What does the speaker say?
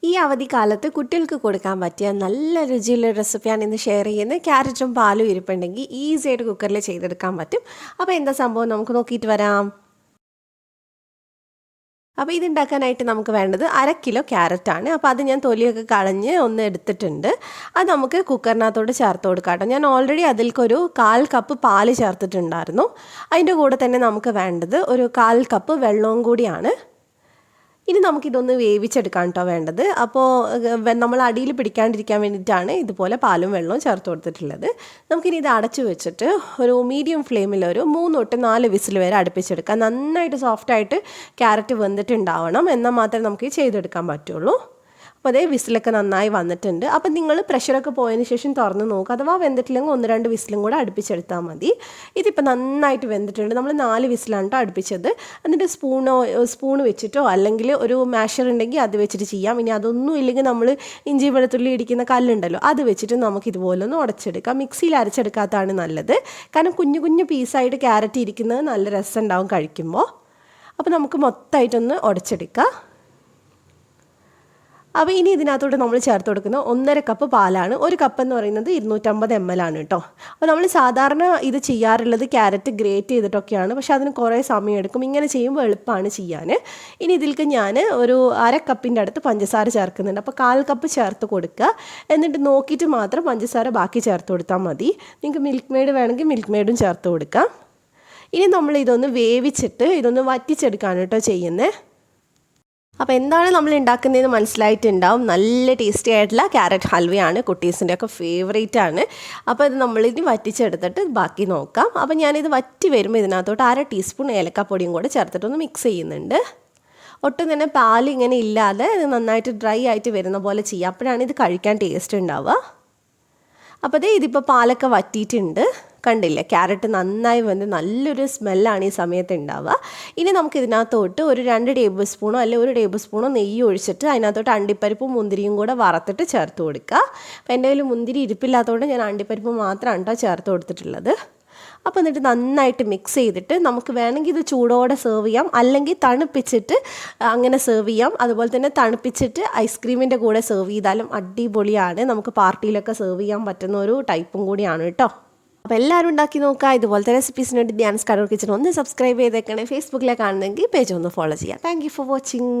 ഈ അവധിക്കാലത്ത് കുട്ടികൾക്ക് കൊടുക്കാൻ പറ്റിയ നല്ല രുചിയുള്ള റെസിപ്പിയാണ് ഇന്ന് ഷെയർ ചെയ്യുന്നത്. ക്യാരറ്റും പാലും ഇരിപ്പുണ്ടെങ്കിൽ ഈസി ആയിട്ട് കുക്കറിൽ ചെയ്തെടുക്കാൻ പറ്റും. അപ്പോൾ എന്താ സംഭവം നമുക്ക് നോക്കിയിട്ട് വരാം. അപ്പോൾ ഇതുണ്ടാക്കാനായിട്ട് നമുക്ക് വേണ്ടത് 1/2 കിലോ ക്യാരറ്റാണ്. അപ്പോൾ അത് ഞാൻ തൊലിയൊക്കെ കളഞ്ഞ് ഒന്ന് എടുത്തിട്ടുണ്ട്. അത് നമുക്ക് കുക്കറിനകത്തോട്ട് ചേർത്ത് കൊടുക്കാം. ഞാൻ ഓൾറെഡി അതിൽക്കൊരു 1/4 കപ്പ് പാല് ചേർത്തിട്ടുണ്ടായിരുന്നു. അതിൻ്റെ കൂടെ തന്നെ നമുക്ക് വേണ്ടത് ഒരു 1/4 കപ്പ് വെള്ളവും കൂടിയാണ്. ഇനി നമുക്കിതൊന്ന് വേവിച്ചെടുക്കാൻ കേട്ടോ വേണ്ടത്. അപ്പോൾ നമ്മൾ അടിയിൽ പിടിക്കാണ്ടിരിക്കാൻ വേണ്ടിയിട്ടാണ് ഇതുപോലെ പാലും വെള്ളവും ചേർത്ത് കൊടുത്തിട്ടുള്ളത്. നമുക്കിനി ഇത് അടച്ചു വെച്ചിട്ട് ഒരു മീഡിയം ഫ്ലെയിമിൽ ഒരു 3 തൊട്ട് 4 വിസിൽ വരെ അടുപ്പിച്ചെടുക്കാം. നന്നായിട്ട് സോഫ്റ്റായിട്ട് ക്യാരറ്റ് വെന്തിട്ടുണ്ടാവണം, എന്നാൽ മാത്രമേ നമുക്ക് ചെയ്തെടുക്കാൻ പറ്റുള്ളൂ. അപ്പോൾ അതേ വിസിലൊക്കെ നന്നായി വന്നിട്ടുണ്ട്. അപ്പം നിങ്ങൾ പ്രഷറൊക്കെ പോയതിന് ശേഷം തുറന്ന് നോക്കുക. അഥവാ വെന്തിട്ടില്ലെങ്കിൽ 1-2 വിസിലും കൂടെ അടുപ്പിച്ചെടുത്താൽ മതി. ഇതിപ്പോൾ നന്നായിട്ട് വെന്തിട്ടുണ്ട്. നമ്മൾ 4 വിസിലാണ് കേട്ടോ അടുപ്പിച്ചത്. എന്നിട്ട് സ്പൂൺ വെച്ചിട്ടോ അല്ലെങ്കിൽ ഒരു മാഷർ ഉണ്ടെങ്കിൽ അത് വെച്ചിട്ട് ചെയ്യാം. ഇനി അതൊന്നും ഇല്ലെങ്കിൽ നമ്മൾ ഇഞ്ചി വെളുത്തുള്ളി ഇടിക്കുന്ന കല്ലുണ്ടല്ലോ, അത് വെച്ചിട്ട് നമുക്ക് ഇതുപോലെ ഒന്ന് ഉടച്ചെടുക്കാം. മിക്സിയിൽ അരച്ചെടുക്കാത്തതാണ് നല്ലത്. കാരണം കുഞ്ഞു കുഞ്ഞു പീസായിട്ട് ക്യാരറ്റ് ഇരിക്കുന്നത് നല്ല രസം ഉണ്ടാവും കഴിക്കുമ്പോൾ. അപ്പോൾ നമുക്ക് മൊത്തമായിട്ടൊന്ന് ഉടച്ചെടുക്കാം. അപ്പോൾ ഇനി ഇതിനകത്തോട്ട് നമ്മൾ ചേർത്ത് കൊടുക്കുന്നത് 1.5 കപ്പ് പാലാണ്. 1 കപ്പ് എന്ന് പറയുന്നത് 250 ml ആണ് കേട്ടോ. അപ്പോൾ നമ്മൾ സാധാരണ ഇത് ചെയ്യാറുള്ളത് ക്യാരറ്റ് ഗ്രേറ്റ് ചെയ്തിട്ടൊക്കെയാണ്, പക്ഷേ അതിന് കുറേ സമയം എടുക്കും. ഇങ്ങനെ ചെയ്യുമ്പോൾ എളുപ്പമാണ് ചെയ്യാൻ. ഇനി ഇതിലേക്ക് ഞാൻ ഒരു 1/2 കപ്പിൻ്റെ അടുത്ത് പഞ്ചസാര ചേർക്കുന്നുണ്ട്. അപ്പോൾ 1/4 കപ്പ് ചേർത്ത് കൊടുക്കുക. എന്നിട്ട് നോക്കിയിട്ട് മാത്രം പഞ്ചസാര ബാക്കി ചേർത്ത് കൊടുത്താൽ മതി. നിങ്ങൾക്ക് മിൽക്ക് മെയ്ഡ് വേണമെങ്കിൽ മിൽക്ക് മെയ്ഡും ചേർത്ത് കൊടുക്കാം. ഇനി നമ്മൾ ഇതൊന്ന് വേവിച്ചിട്ട് ഇതൊന്ന് വറ്റിച്ചെടുക്കുകയാണ് കേട്ടോ ചെയ്യുന്നത്. അപ്പോൾ എന്താണ് നമ്മൾ ഉണ്ടാക്കുന്നതെന്ന് മനസ്സിലായിട്ടുണ്ടാവും. നല്ല ടേസ്റ്റി ആയിട്ടുള്ള ക്യാരറ്റ് ഹൽവയാണ്, കുട്ടീസിൻ്റെ ഒക്കെ ഫേവറേറ്റ് ആണ്. അപ്പോൾ ഇത് നമ്മളിനി വറ്റിച്ചെടുത്തിട്ട് ബാക്കി നോക്കാം. അപ്പോൾ ഞാനിത് വറ്റി വരുമ്പോൾ ഇതിനകത്തോട്ട് 1/2 ടീസ്പൂൺ ഏലക്കാപ്പൊടിയും കൂടെ ചേർത്തിട്ടൊന്ന് മിക്സ് ചെയ്യുന്നുണ്ട്. ഒട്ടും തന്നെ പാൽ ഇങ്ങനെ ഇല്ലാതെ ഇത് നന്നായിട്ട് ഡ്രൈ ആയിട്ട് വരുന്ന പോലെ ചെയ്യുക. അപ്പോഴാണ് ഇത് കഴിക്കാൻ ടേസ്റ്റ് ഉണ്ടാവുക. അപ്പോൾ ഇതിപ്പോൾ പാലൊക്കെ വറ്റിയിട്ടുണ്ട്, കണ്ടില്ലേ? ക്യാരറ്റ് നന്നായി വന്ന് നല്ലൊരു സ്മെല്ലാണ് ഈ സമയത്ത് ഉണ്ടാവുക. ഇനി നമുക്ക് ഇതിനകത്തോട്ട് ഒരു 2 ടേബിൾ സ്പൂണോ അല്ലെങ്കിൽ 1 ടേബിൾ സ്പൂണോ നെയ്യ് ഒഴിച്ചിട്ട് അതിനകത്തോട്ട് അണ്ടിപ്പരിപ്പും മുന്തിരിയും കൂടെ വറുത്തിട്ട് ചേർത്ത് കൊടുക്കുക. അപ്പോൾ എൻ്റെ കയ്യിൽ മുന്തിരി ഇരിപ്പില്ലാത്തതുകൊണ്ട് ഞാൻ അണ്ടിപ്പരിപ്പ് മാത്രമാണ് കേട്ടോ ചേർത്ത് കൊടുത്തിട്ടുള്ളത്. അപ്പോൾ എന്നിട്ട് നന്നായിട്ട് മിക്സ് ചെയ്തിട്ട് നമുക്ക് വേണമെങ്കിൽ ഇത് ചൂടോടെ സെർവ് ചെയ്യാം, അല്ലെങ്കിൽ തണുപ്പിച്ചിട്ട് അങ്ങനെ സെർവ് ചെയ്യാം. അതുപോലെ തന്നെ തണുപ്പിച്ചിട്ട് ഐസ്ക്രീമിൻ്റെ കൂടെ സെർവ് ചെയ്താലും അടിപൊളിയാണ്. നമുക്ക് പാർട്ടിയിലൊക്കെ സെർവ് ചെയ്യാൻ പറ്റുന്ന ഒരു ടൈപ്പും കൂടിയാണ് കേട്ടോ. അപ്പോൾ എല്ലാവരും ഉണ്ടാക്കി നോക്കുക. ഇതുപോലത്തെ റെസിപ്പീസിന് വേണ്ടി ധ്യാൻസ് കണ്ണൂർ കിച്ചൺ ഒന്ന് സബ്സ്ക്രൈബ് ചെയ്തേക്കണേ. ഫേസ്ബുക്കിലെ കാണുന്നെങ്കിൽ പേജ് ഒന്ന് ഫോളോ ചെയ്യാം. Thank you for watching.